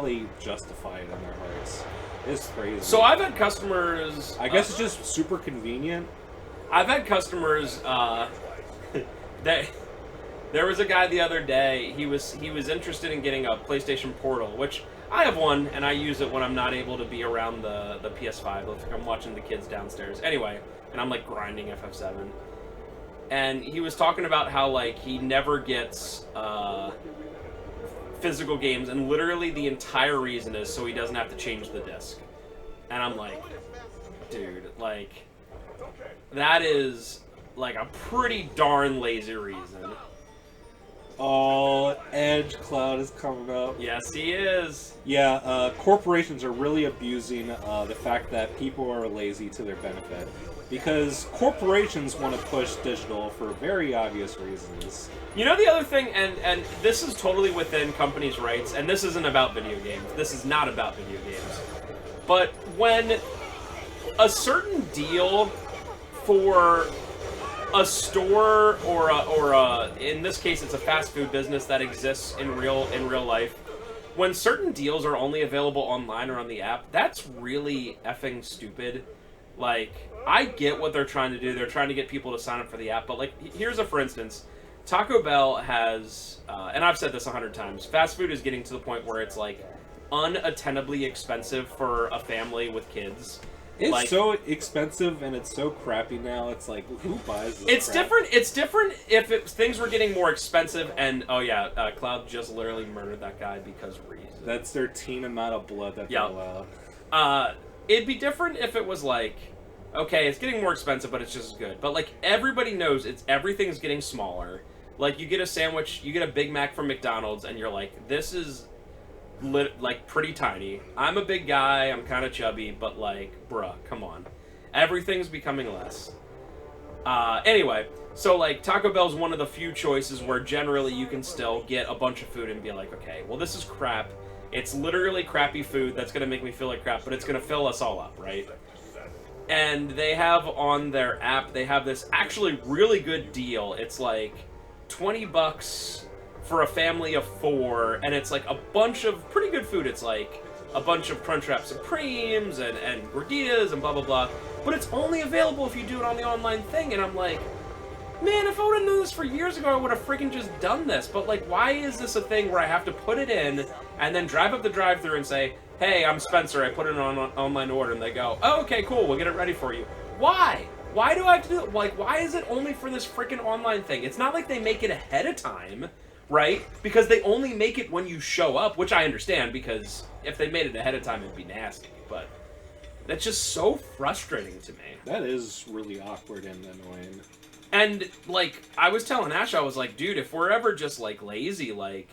how they justify it in their hearts. It's crazy. So I've had customers... I guess it's just super convenient. I've had customers... There was a guy the other day, he was interested in getting a PlayStation Portal, which I have one, and I use it when I'm not able to be around the PS5. Like I'm watching the kids downstairs. Anyway, and I'm like grinding FF7. And he was talking about how like he never gets physical games, and literally the entire reason is so he doesn't have to change the disc. And I'm like, dude, like, that is like a pretty darn lazy reason. Oh, Edge Cloud is coming up. Yes, he is. Yeah, corporations are really abusing the fact that people are lazy to their benefit. Because corporations want to push digital for very obvious reasons. You know the other thing, and this is totally within companies' rights, and this isn't about video games. This is not about video games. But when a certain deal for a store or in this case it's a fast food business that exists in real life, when certain deals are only available online or on the app, that's really effing stupid. Like, I get what they're trying to do. They're trying to get people to sign up for the app, but like, here's a for instance. Taco Bell has, and I've said this 100 times, fast food is getting to the point where it's like unattainably expensive for a family with kids. It's like, so expensive and it's so crappy now. It's like, who buys this? It's crap? different. It's different if things were getting more expensive. And oh yeah, Cloud just literally murdered that guy because reason. That's their teen amount of blood that they allow. It'd be different if it was like, okay, it's getting more expensive, but it's just as good. But like everybody knows, everything's getting smaller. Like you get a sandwich, you get a Big Mac from McDonald's, and you're like, this is like pretty tiny. I'm a big guy, I'm kind of chubby, but like, bruh, come on. Everything's becoming less. Anyway, so like Taco Bell's one of the few choices where generally you can still get a bunch of food and be like, okay, well this is crap. It's literally crappy food that's gonna make me feel like crap, but it's gonna fill us all up, right? And they have on their app, they have this actually really good deal. It's like $20 for a family of 4, and it's like a bunch of pretty good food. It's like a bunch of Crunchwrap Supremes and gordillas and blah blah blah. But it's only available if you do it on the online thing, and I'm like, man, if I would have known this for years ago, I would have freaking just done this. But like, why is this a thing where I have to put it in and then drive up the drive-thru and say, hey, I'm Spencer, I put it on an online order, and they go, oh, okay, cool, we'll get it ready for you. Why? Why do I have to do it? Like, why is it only for this freaking online thing? It's not like they make it ahead of time, right? Because they only make it when you show up, which I understand, because if they made it ahead of time, it'd be nasty. But that's just so frustrating to me. That is really awkward and annoying. And, like, I was telling Ash, I was like, dude, if we're ever just, like, lazy, like,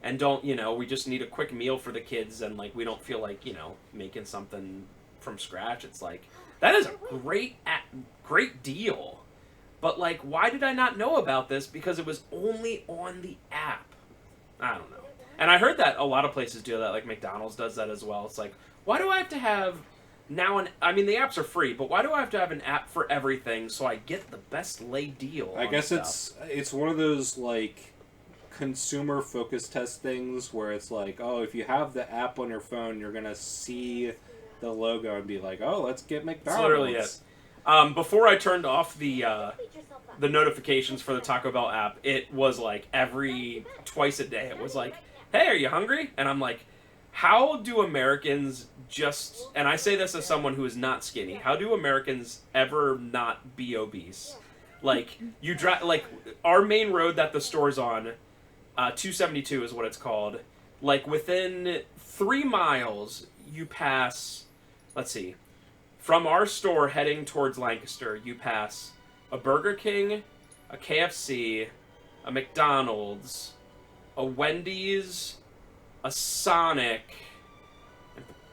and don't, you know, we just need a quick meal for the kids, and, like, we don't feel like, you know, making something from scratch, it's like, that is a great deal. But, like, why did I not know about this? Because it was only on the app. I don't know. And I heard that a lot of places do that, like McDonald's does that as well. It's like, why do I have to have now I mean, the apps are free, but why do I have to have an app for everything so I get the best laid deal? I guess it's one of those, like, consumer focus test things where it's like, oh, if you have the app on your phone, you're gonna see the logo and be like, oh, let's get McDonald's. That's literally it. Before I turned off the notifications for the Taco Bell app, it was like twice a day, it was like, hey, are you hungry? And I'm like, how do Americans just, and I say this as someone who is not skinny, how do Americans ever not be obese? Like, you drive, like, our main road that the store's on, 272 is what it's called, like, within 3 miles, you pass, let's see, from our store heading towards Lancaster, you pass a Burger King, a KFC, a McDonald's, a Wendy's, a Sonic,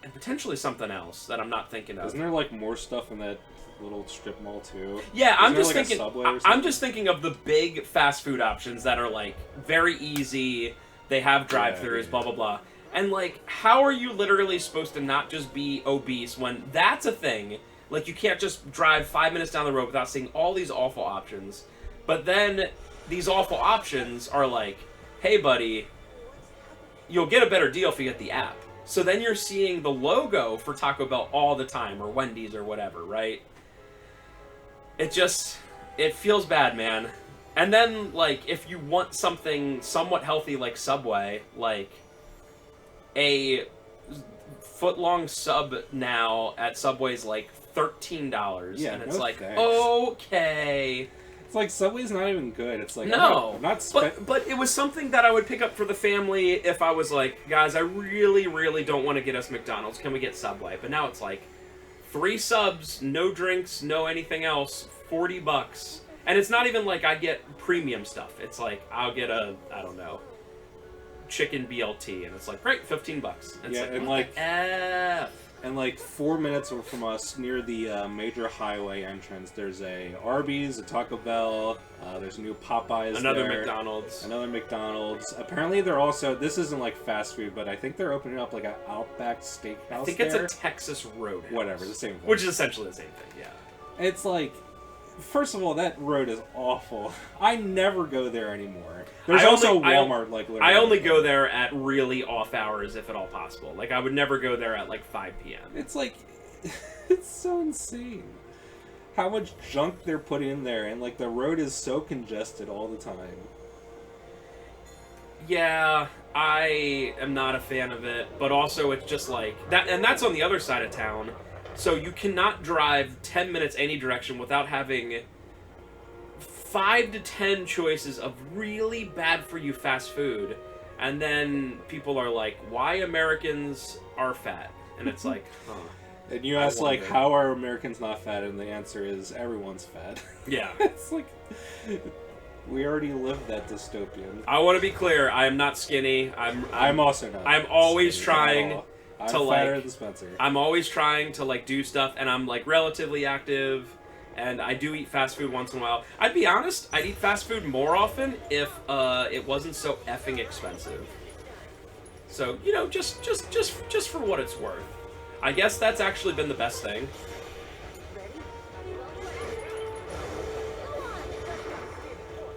and potentially something else that I'm not thinking of. Isn't there, like, more stuff in that little strip mall, too? Yeah, I'm just like thinking. I'm just thinking of the big fast food options that are, like, very easy. They have drive-thrus, blah blah blah. And, like, how are you literally supposed to not just be obese when that's a thing? Like, you can't just drive 5 minutes down the road without seeing all these awful options. But then these awful options are like, hey, buddy, you'll get a better deal if you get the app. So then you're seeing the logo for Taco Bell all the time, or Wendy's, or whatever, right? It feels bad, man. And then, like, if you want something somewhat healthy like Subway, like, a foot-long sub now at Subway's, like, $13. Yeah, and it's no like, thanks. okay. It's like Subway's not even good. It's like, No, I'm not but it was something that I would pick up for the family if I was like, guys, I really, really don't want to get us McDonald's. Can we get Subway? But now it's like 3 subs, no drinks, no anything else, $40, and it's not even like I get premium stuff. It's like I'll get a, I don't know, chicken BLT, and it's like great, $15. And yeah, it's and like, F. And like 4 minutes from us, near the major highway entrance, there's a Arby's, a Taco Bell, there's a new Popeyes Another there, McDonald's. Another McDonald's. Apparently they're also, this isn't like fast food, but I think they're opening up like an Outback Steakhouse I think there. it's a Texas Roadhouse. Whatever, the same thing. Which is essentially the same thing, yeah. It's like, first of all, that road is awful. I never go there anymore. There's also Walmart, like, literally. I only go there at really off hours, if at all possible. Like, I would never go there at, like, 5 p.m. It's like, it's so insane how much junk they're putting in there, and, like, the road is so congested all the time. Yeah, I am not a fan of it, but also it's just like, that, and that's on the other side of town. So you cannot drive 10 minutes any direction without having 5 to 10 choices of really bad for you fast food. And then people are like, why Americans are fat? And it's like, huh. And you ask, like, how are Americans not fat? And the answer is, everyone's fat. Yeah. It's like, we already lived that dystopian. I want to be clear, I am not skinny. I'm also not. I'm always skinny trying at all. I'm to, fatter like, than Spencer. I'm always trying to, like, do stuff, and I'm, like, relatively active, and I do eat fast food once in a while. I'd be honest, I'd eat fast food more often if it wasn't so effing expensive. So, you know, just for what it's worth. I guess that's actually been the best thing.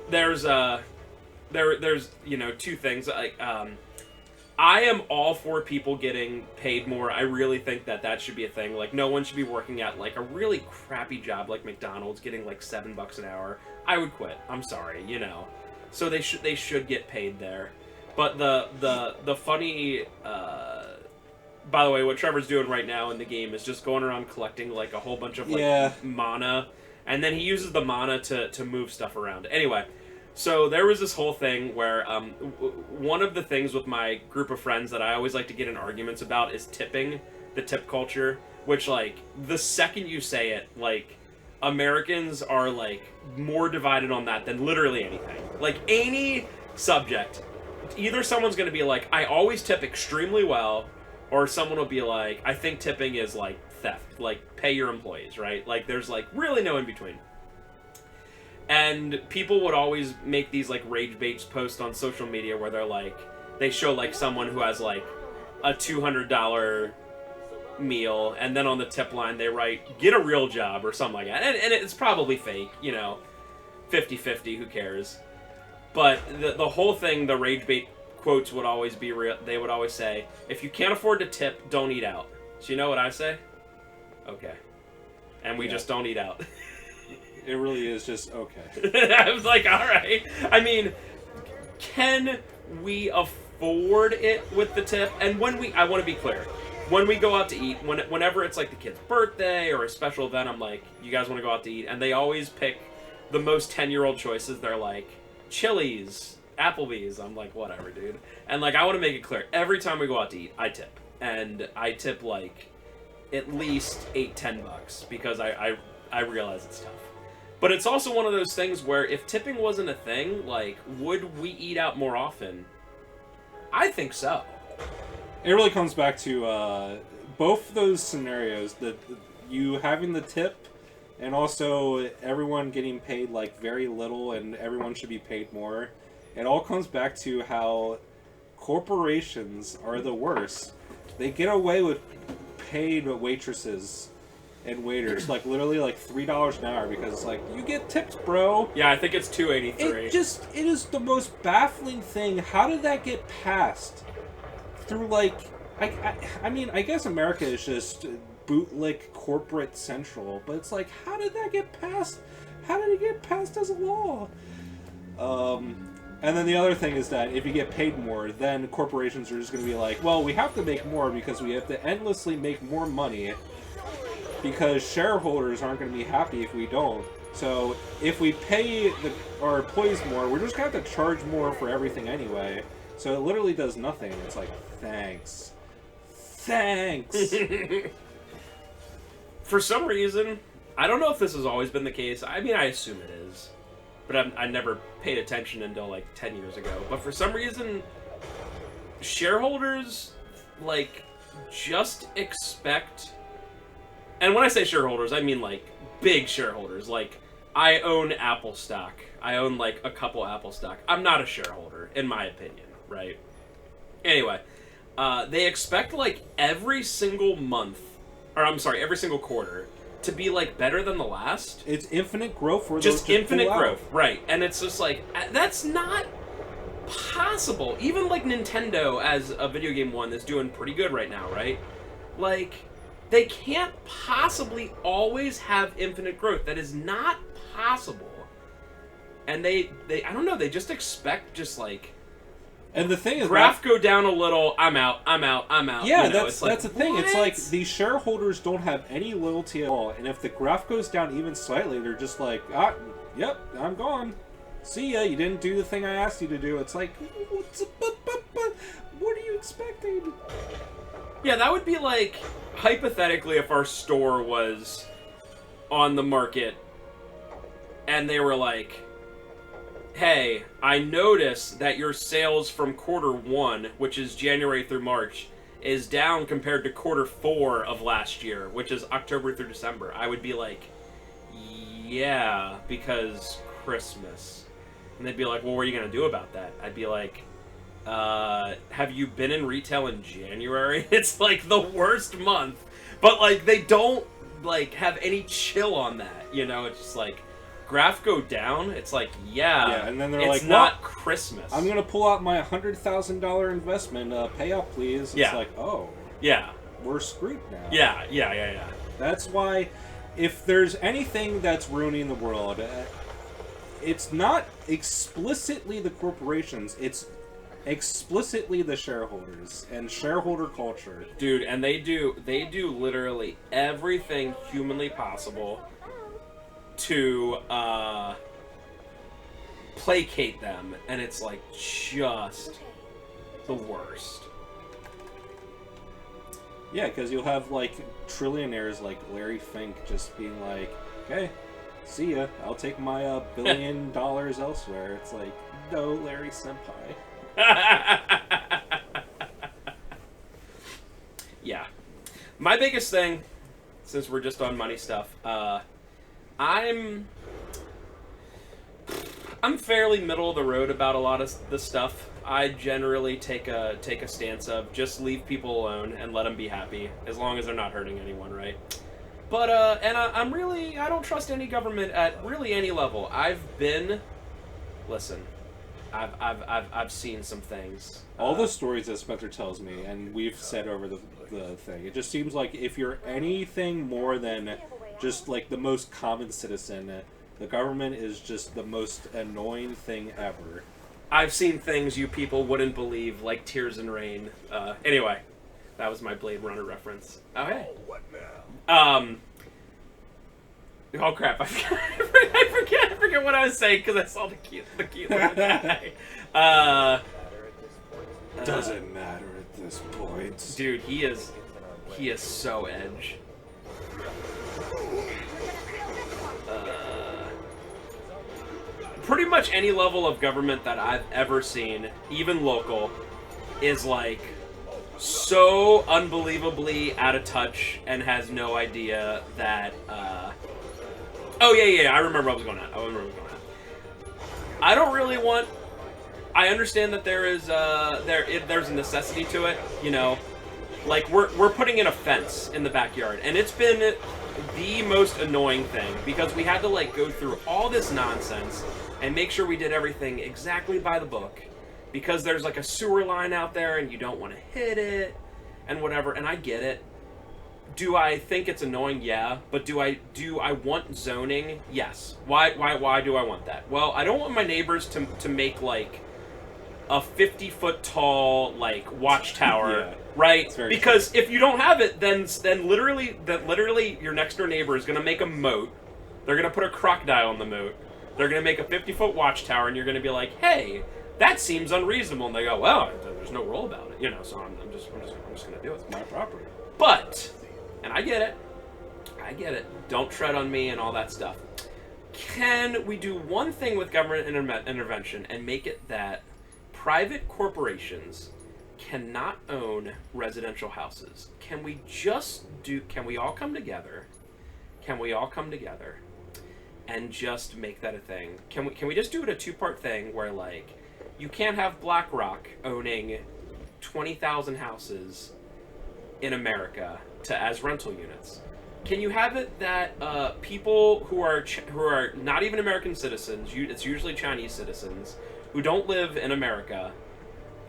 There's you know, 2 things. Like, I am all for people getting paid more. I really think that should be a thing. Like, no one should be working at, like, a really crappy job like McDonald's, getting, like, $7 an hour. I would quit. I'm sorry, you know. So they should get paid there. But the funny, by the way, what Trevor's doing right now in the game is just going around collecting, like, a whole bunch of, like, mana. And then he uses the mana to move stuff around. Anyway, so there was this whole thing where one of the things with my group of friends that I always like to get in arguments about is tipping, the tip culture, which, like, the second you say it, like, Americans are, like, more divided on that than literally anything. Like, any subject, either someone's going to be like, I always tip extremely well, or someone will be like, I think tipping is, like, theft. Like, pay your employees, right? Like, there's, like, really no in between. And people would always make these, like, rage bait posts on social media where they're like, they show, like, someone who has, like, a $200 meal, and then on the tip line they write, get a real job, or something like that. And it's probably fake, you know, 50-50, who cares? But the whole thing, the rage bait quotes would always be real. They would always say, if you can't afford to tip, don't eat out. So you know what I say? Okay. And we just don't eat out. It really is just okay. I was like, all right. I mean, can we afford it with the tip? And I want to be clear, when we go out to eat, whenever it's like the kid's birthday or a special event, I'm like, you guys want to go out to eat? And they always pick the most 10-year-old choices. They're like, Chili's, Applebee's. I'm like, whatever, dude. And, like, I want to make it clear, every time we go out to eat, I tip. And I tip, like, at least $8-10 because I realize it's tough. But it's also one of those things where if tipping wasn't a thing, like, would we eat out more often? I think so. It really comes back to both those scenarios, you having the tip and also everyone getting paid, like, very little and everyone should be paid more. It all comes back to how corporations are the worst. They get away with paid waitresses and waiters, like, literally, like, $3 an hour because it's like, you get tips, bro. Yeah, I think it's $2.83. It is the most baffling thing. How did that get passed through, like, I mean, I guess America is just bootlick corporate central, but it's like, how did that get passed? How did it get passed as a law? And then the other thing is that if you get paid more, then corporations are just going to be like, well, we have to make more because we have to endlessly make more money because shareholders aren't going to be happy if we don't. So if we pay our employees more, we're just going to have to charge more for everything anyway. So it literally does nothing. It's like, thanks. Thanks! For some reason, I don't know if this has always been the case. I mean, I assume it is. But I never paid attention until, like, 10 years ago. But for some reason, shareholders, like, just expect... And when I say shareholders, I mean, like, big shareholders. Like, I own Apple stock. I own, like, a couple Apple stock. I'm not a shareholder, in my opinion, right? Anyway, they expect, like, every single month... Or, I'm sorry, every single quarter... to be, like, better than the last. It's infinite growth for just infinite growth, right? And it's just like, that's not possible. Even like Nintendo as a video game one is doing pretty good right now, right? Like, they can't possibly always have infinite growth. That is not possible. And they I don't know, they just expect just like, and the thing is, graph go down a little, I'm out. Yeah, you know, that's like, the thing. what? It's like the shareholders don't have any loyalty at all, and if the graph goes down even slightly, they're just like, yep, I'm gone. See ya. You didn't do the thing I asked you to do. It's like, what are you expecting? Yeah, that would be like, hypothetically, if our store was on the market, and they were like, hey, I noticed that your sales from quarter 1, which is January through March, is down compared to quarter 4 of last year, which is October through December. I would be like, yeah, because Christmas. And they'd be like, well, what are you going to do about that? I'd be like, have you been in retail in January? It's like the worst month. But like, they don't like have any chill on that, you know? It's just like, graph go down, it's like, yeah, and then they're it's like, not Christmas. I'm gonna pull out my $100,000 investment. Pay up, please. It's like, oh, yeah, we're screwed now. Yeah. That's why, if there's anything that's ruining the world, it's not explicitly the corporations. It's explicitly the shareholders and shareholder culture, dude. And they do literally everything humanly possible to placate them, and it's like just the worst. Yeah, because you'll have like trillionaires like Larry Fink just being like, okay, see ya, I'll take my $1 billion elsewhere. It's like, no, Larry senpai. Yeah, my biggest thing, since we're just on money stuff, I'm fairly middle of the road about a lot of the stuff. I generally take a stance of just leave people alone and let them be happy, as long as they're not hurting anyone, right? But I'm really, I don't trust any government at really any level. I've seen some things. All the stories that Spencer tells me, and we've said over the thing, it just seems like if you're anything more than just like the most common citizen, the government is just the most annoying thing ever. I've seen things you people wouldn't believe, like Tears and Rain. Anyway, that was my Blade Runner reference. Okay. What now? Oh crap! I forget what I was saying because I saw the cute little guy. Doesn't matter at this point. Dude, he is so edge. Pretty much any level of government that I've ever seen, even local, is like so unbelievably out of touch and has no idea that. Oh yeah, I remember what I was going at. I don't really want. I understand that there's a necessity to it, you know. Like we're putting in a fence in the backyard, and it's been the most annoying thing because we had to like go through all this nonsense and make sure we did everything exactly by the book because there's like a sewer line out there and you don't want to hit it, and whatever, and I get it. Do I think it's annoying? Yeah. But do I want zoning? Yes. Why do I want that? Well, I don't want my neighbors to make like a 50-foot tall like watchtower, Yeah, right? Because true. if you don't have it, then literally your next door neighbor is gonna make a moat. They're gonna put a crocodile in the moat. They're gonna make a 50-foot watchtower, and you're gonna be like, hey, that seems unreasonable. And they go, well, there's no rule about it, so I'm just gonna do it. It's my property. But, and I get it. Don't tread on me and all that stuff. Can we do one thing with government intervention and make it that private corporations cannot own residential houses? Can we all come together? Can we all come together and just make that a thing? Can we just do it a two-part thing where, like, you can't have BlackRock owning 20,000 houses in America as rental units? Can you have it that people who are not even American citizens, it's usually Chinese citizens, who don't live in America,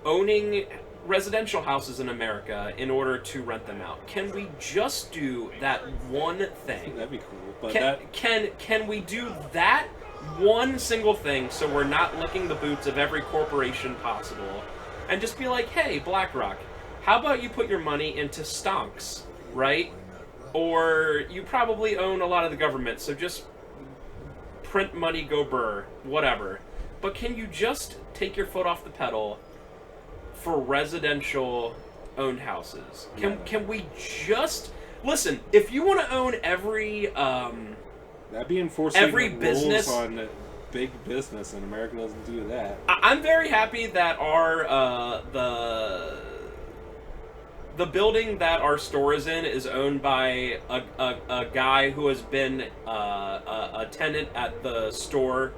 owning residential houses in America in order to rent them out? Can we just do that one thing? That'd be cool. But can we do that one single thing so we're not licking the boots of every corporation possible, and just be like, hey, BlackRock, how about you put your money into stonks, right? Or you probably own a lot of the government, so just print money, go burr, whatever. But can you just take your foot off the pedal for residential owned houses? Can we just listen? If you want to own every that'd be enforcing every rules business on big business, and America doesn't do that. I'm very happy that our the building that our store is in is owned by a guy who has been a tenant at the store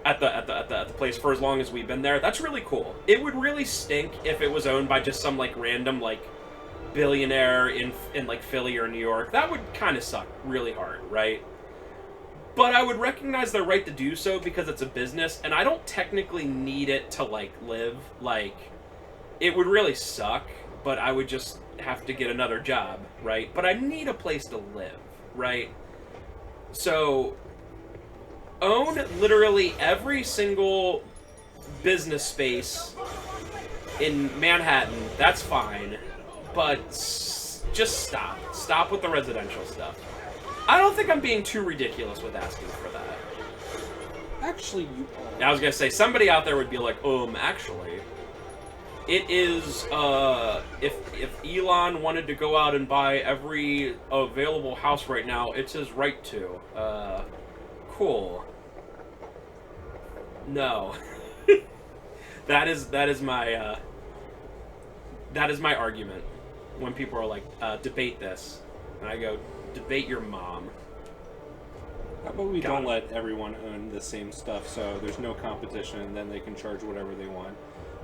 at the place for as long as we've been there. That's really cool. It would really stink if it was owned by just some like random like billionaire in like Philly or New York. That would kind of suck really hard, right? But I would recognize their right to do so because it's a business, and I don't technically need it to like live. Like, it would really suck, but I would just have to get another job, right? But I need a place to live, right? So own literally every single business space in Manhattan. That's fine, but just stop with the residential stuff. I don't think I'm being too ridiculous with asking for that. Actually, you are. I was gonna say, somebody out there would be like, actually, it is, if Elon wanted to go out and buy every available house right now, it's his right to. Cool. No. That is my argument when people are like, debate this. And I go, debate your mom. How about we don't let everyone own the same stuff, so there's no competition, and then they can charge whatever they want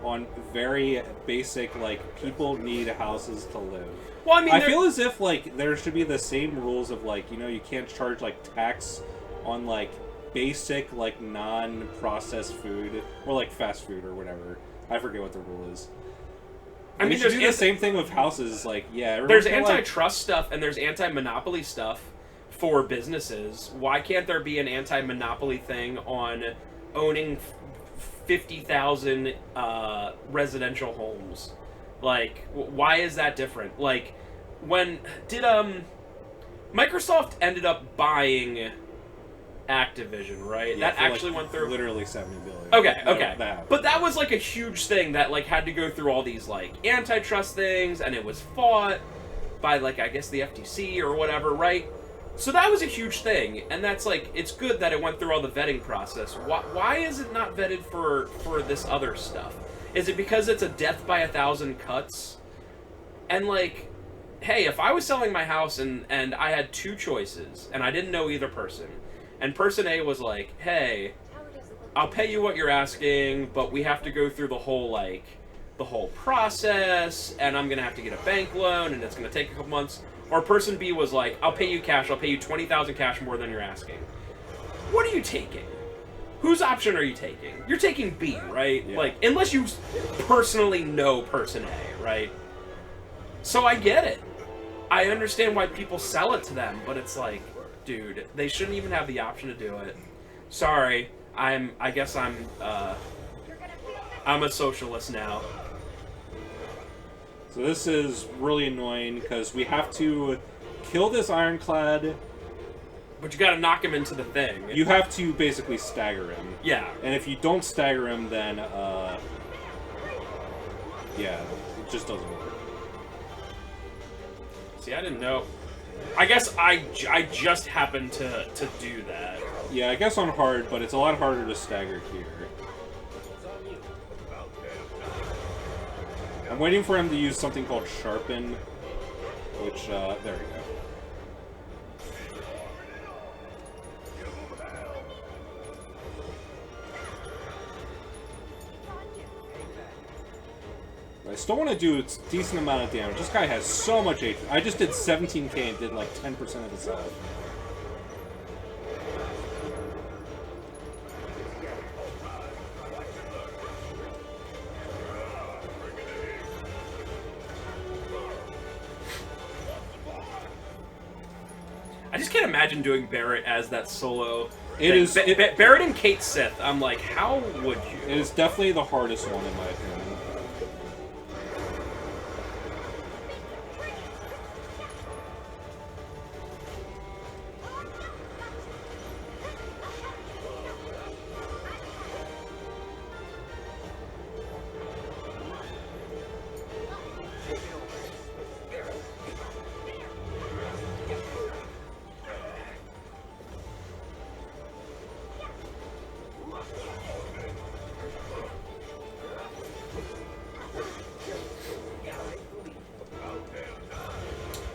on very basic, like, people need houses to live. Well, I mean, I feel as if like there should be the same rules of like, you can't charge like tax on like basic like non-processed food or like fast food or whatever. I forget what the rule is. I mean, there's the same thing with houses. Like, yeah, there's antitrust stuff and there's anti-monopoly stuff for businesses. Why can't there be an anti-monopoly thing on owning 50,000 residential homes? Like, why is that different? Like, when did Microsoft ended up buying Activision, right? Yeah, that actually went through literally $70 billion. Okay. But that was like a huge thing that like had to go through all these like antitrust things, and it was fought by like, I guess, the FTC or whatever, right? So that was a huge thing, and that's like, it's good that it went through all the vetting process. Why is it not vetted for this other stuff? Is it because it's a death by 1,000 cuts? And like, hey, if I was selling my house and I had two choices and I didn't know either person, and person A was like, hey, I'll pay you what you're asking, but we have to go through the whole process, and I'm gonna have to get a bank loan, and it's gonna take a couple months. Or person B was like, I'll pay you cash, I'll pay you 20,000 cash more than you're asking. What are you taking? Whose option are you taking? You're taking B, right? Yeah. Like, unless you personally know person A, right? So I get it. I understand why people sell it to them, but it's like, dude, they shouldn't even have the option to do it. Sorry, I guess I'm a socialist now. So this is really annoying because we have to kill this ironclad. But you gotta knock him into the thing. You have to basically stagger him. Yeah. And if you don't stagger him, then, yeah, it just doesn't work. See, I didn't know. I guess I just happened to do that. Yeah, I guess on hard, but it's a lot harder to stagger here. I'm waiting for him to use something called Sharpen, which, there we go. I still want to do a decent amount of damage. This guy has so much HP. I just did 17k and did like 10% of his health. I just can't imagine doing Barrett as that solo. It is Barrett and Kate Sith. I'm like, how would you? It is definitely the hardest one in my opinion.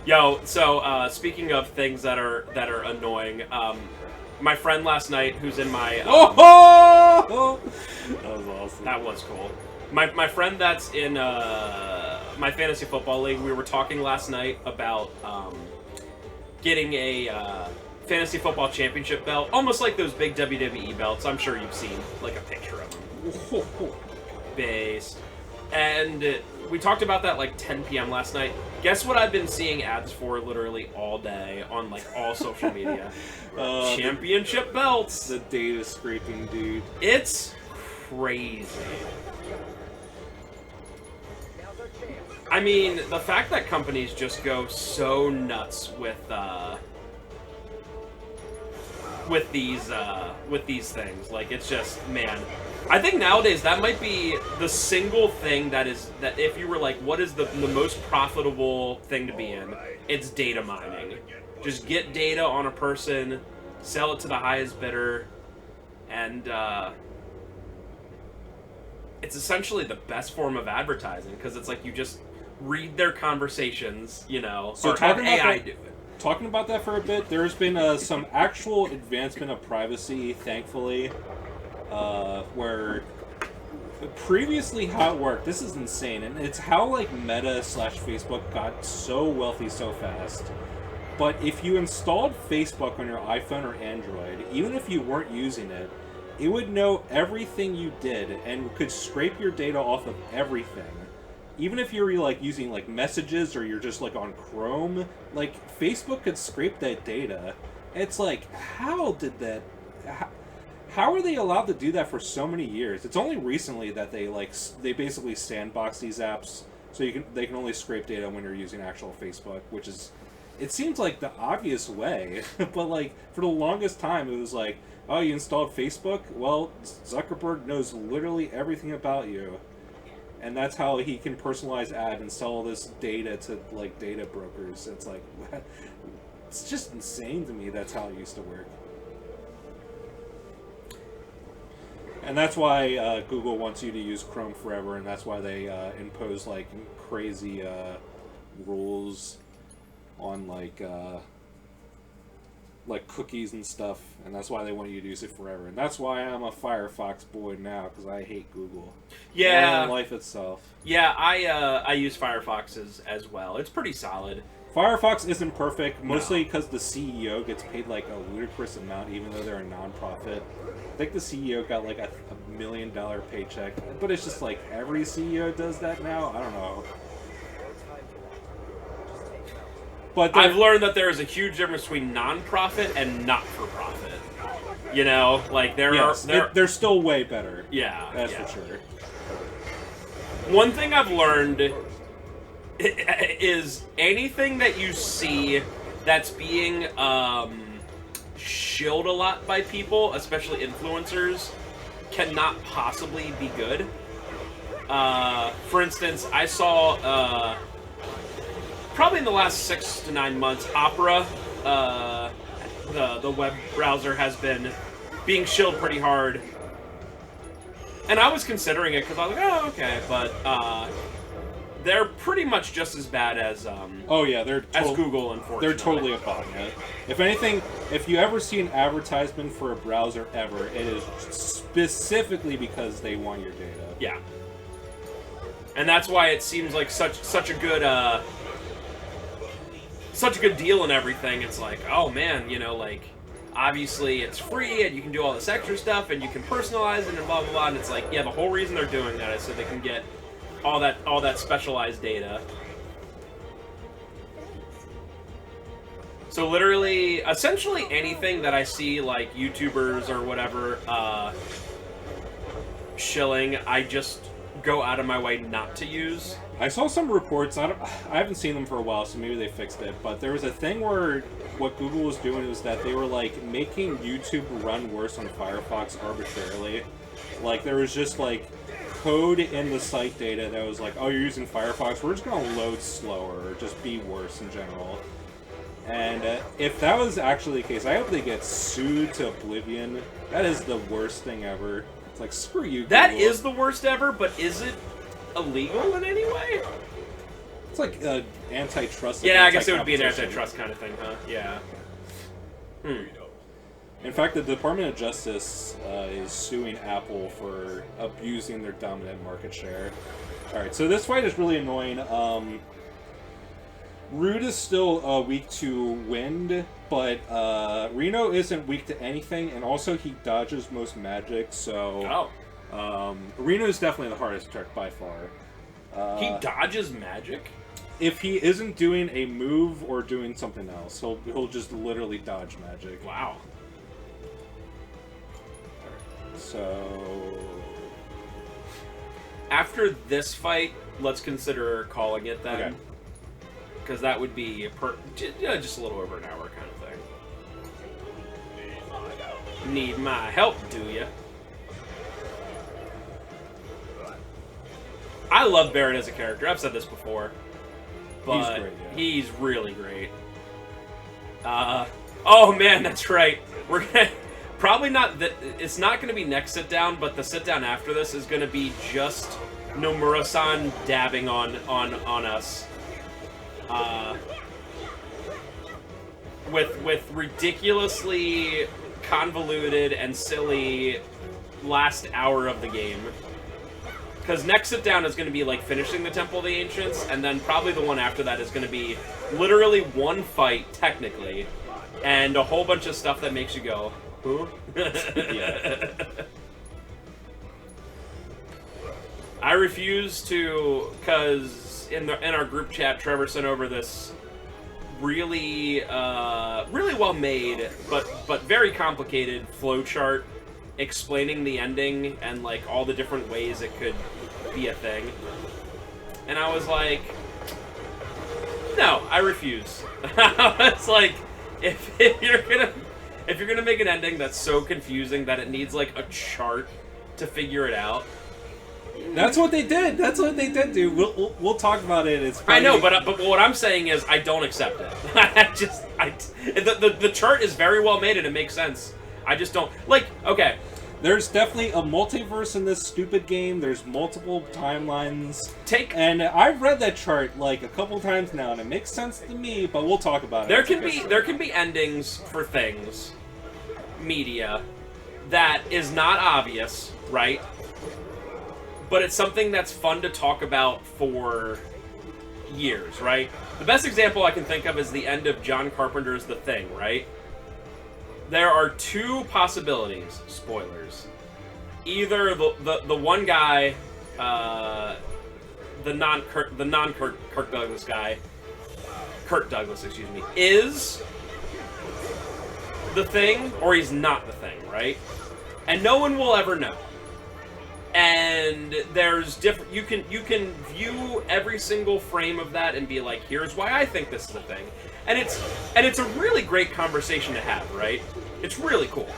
Yo, so speaking of things that are annoying, my friend last night, who's in my oh! That was awesome. That was cool. My friend that's in my fantasy football league, we were talking last night about getting a fantasy football championship belt, almost like those big WWE belts. I'm sure you've seen like a picture of them. Based. And we talked about that like 10 p.m. last night. Guess what I've been seeing ads for literally all day on like all social media? Championship belts. The data scraping, dude. It's crazy. I mean, the fact that companies just go so nuts with these things, like, it's just, man. I think nowadays that might be the single thing that if you were like, what is the most profitable thing to be in? It's data mining. Just get data on a person, sell it to the highest bidder, and it's essentially the best form of advertising because it's like you just read their conversations, you know, so or have AI do it. Talking about that for a bit, there's been some actual advancement of privacy, thankfully. Where previously how it worked, this is insane, and it's how like Meta / Facebook got so wealthy so fast. But if you installed Facebook on your iPhone or Android, even if you weren't using it, it would know everything you did and could scrape your data off of everything. Even if you're like using like messages or you're just like on Chrome, like Facebook could scrape that data. It's like, how did that? How are they allowed to do that for so many years? It's only recently that they basically sandbox these apps, so they can only scrape data when you're using actual Facebook, which is, it seems like the obvious way, but like for the longest time it was like, oh, you installed Facebook? Well, Zuckerberg knows literally everything about you, and that's how he can personalize ad and sell all this data to like data brokers. It's like, it's just insane to me. That's how it used to work. And that's why Google wants you to use Chrome forever, and that's why they impose like crazy rules on like cookies and stuff, and that's why they want you to use it forever. And that's why I'm a Firefox boy now, because I hate Google. Yeah, more than life itself. Yeah, I use Firefox as well. It's pretty solid. Firefox isn't perfect, mostly because the CEO gets paid like a ludicrous amount, even though they're a non-profit. I think the CEO got like a $1 million paycheck, but it's just like every CEO does that now. I don't know. But I've learned that there is a huge difference between non-profit and not-for-profit. You know, like they're still way better. Yeah, that's for sure. One thing I've learned is anything that you see that's being shilled a lot by people, especially influencers, cannot possibly be good. For instance, I saw probably in the last 6 to 9 months, Opera, the web browser, has been being shilled pretty hard. And I was considering it because I was like, oh, okay, but they're pretty much just as bad as oh yeah, as Google, unfortunately. They're totally above it. If anything, if you ever see an advertisement for a browser ever, it is specifically because they want your data. Yeah. And that's why it seems like such a good deal and everything. It's like, oh man, you know, like obviously it's free and you can do all this extra stuff and you can personalize it and blah blah blah. And it's like, yeah, the whole reason they're doing that is so they can get all that specialized data. So literally, essentially anything that I see like YouTubers or whatever shilling, I just go out of my way not to use. I saw some reports, I haven't seen them for a while, so maybe they fixed it, but there was a thing where what Google was doing was that they were like making YouTube run worse on Firefox arbitrarily. Like there was just like code in the site data that was like, oh, you're using Firefox, we're just going to load slower, or just be worse in general. And if that was actually the case, I hope they get sued to oblivion. That is the worst thing ever. It's like, screw you, Google. That is the worst ever, but is it illegal in any way? It's like antitrust. Yeah, I guess it would be an antitrust kind of thing, huh? Yeah. In fact, the Department of Justice is suing Apple for abusing their dominant market share. Alright, so this fight is really annoying. Rude is still weak to wind, but Reno isn't weak to anything, and also he dodges most magic, so... Oh. Reno is definitely the hardest trick by far. He dodges magic? If he isn't doing a move or doing something else, he'll just literally dodge magic. Wow. So... After this fight, let's consider calling it then. Okay. Because that would be just a little over an hour kind of thing. Need my help, do ya? I love Barret as a character. I've said this before. But he's great, yeah. He's really great. Oh man, that's right. We're gonna... Probably not... It's not going to be next sit-down, but the sit-down after this is going to be just Nomura-san dabbing on us. With ridiculously convoluted and silly last hour of the game. Because next sit down is going to be like finishing the Temple of the Ancients, and then probably the one after that is going to be literally one fight, technically, and a whole bunch of stuff that makes you go, who? Yeah. I refuse to, because in our group chat, Trevor sent over this really well made but very complicated flowchart explaining the ending and like all the different ways it could be a thing. And I was like, no, I refuse. It's like if you're gonna make an ending that's so confusing that it needs like a chart to figure it out. That's what they did. That's what they did do. We'll talk about it. It's I know, but what I'm saying is I don't accept it. The chart is very well made and it makes sense. I just don't like. Okay, there's definitely a multiverse in this stupid game. There's multiple timelines. And I've read that chart like a couple times now, and it makes sense to me. But we'll talk about it. There can be endings for things, media, that is not obvious, right? But it's something that's fun to talk about for years, right? The best example I can think of is the end of John Carpenter's The Thing, right? There are two possibilities, spoilers. Either the one guy, the non-Kirk Douglas guy, Kirk Douglas, excuse me, is the Thing or he's not the Thing, right? And no one will ever know. And there's different. You can view every single frame of that and be like, here's why I think this is a thing, and it's a really great conversation to have, right? It's really cool.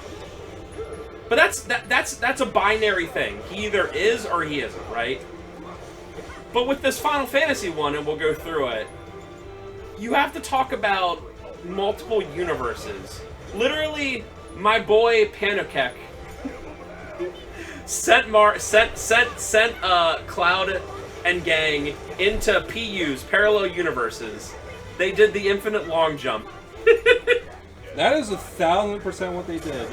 But that's a binary thing. He either is or he isn't, right? But with this Final Fantasy one, and we'll go through it, you have to talk about multiple universes. Literally, my boy Panokek sent Cloud and gang into PUs, parallel universes. They did the infinite long jump. That is 1,000% what they did.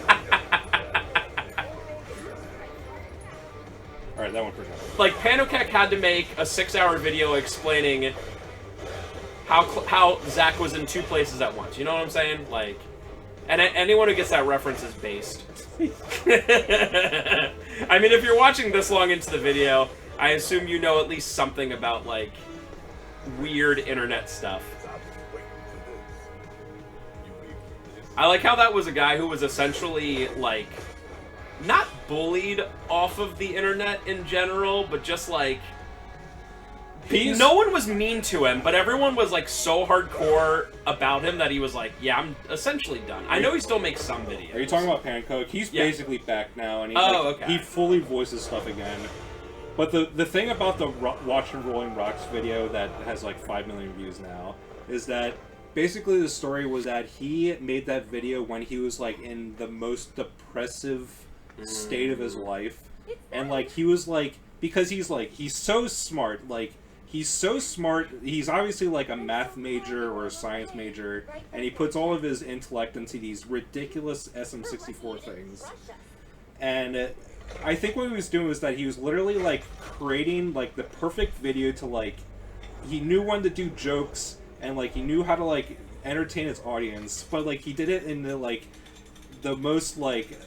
Alright, that one for sure. Like, Panokek had to make a 6-hour video explaining how Zack was in 2 places at once. You know what I'm saying? Like, and anyone who gets that reference is based. I mean, if you're watching this long into the video, I assume you know at least something about, like, weird internet stuff. I like how that was a guy who was essentially, like, not bullied off of the internet in general, but just, like, no one was mean to him, but everyone was, like, so hardcore about him that he was like, yeah, I'm essentially done. I know he still makes some videos. Are you talking about Pancoke? He's basically back now, and he fully voices stuff again. But the thing about the Watching Rolling Rocks video that has, like, 5 million views now is that basically the story was that he made that video when he was, like, in the most depressive state of his life. And, like, he was, like, because he's so smart, like, he's so smart, he's obviously, like, a math major or a science major, and he puts all of his intellect into these ridiculous SM64 things. And I think what he was doing was that he was literally, like, creating, like, the perfect video to, like, he knew when to do jokes, and, like, he knew how to, like, entertain his audience, but, like, he did it in the, like, the most, like,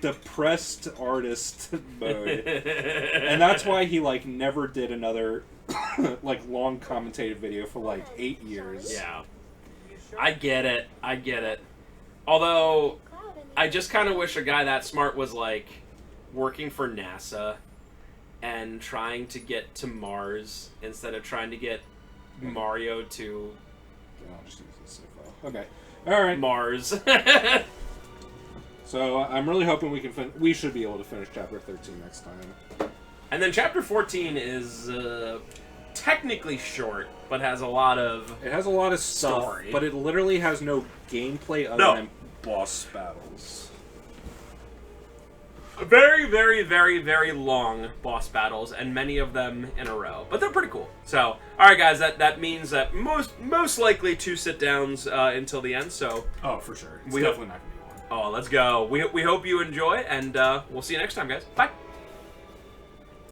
depressed artist mode. And that's why he, like, never did another, like, long commentated video for, like, 8 years. Yeah. I get it. Although, I just kind of wish a guy that smart was, like, working for NASA and trying to get to Mars instead of trying to get Mario to... I'll just use this okay. Alright. Mars. So, I'm really hoping we should be able to finish Chapter 13 next time. And then Chapter 14 is technically short, but has a lot of... It has a lot of stuff, story. But it literally has no gameplay other than boss battles. Very, very, very, very long boss battles, and many of them in a row. But they're pretty cool. So, alright guys, that means that most likely 2 sit-downs until the end, so... Oh, for sure. It's definitely not going to be one. Oh, let's go. We hope you enjoy, and we'll see you next time, guys. Bye!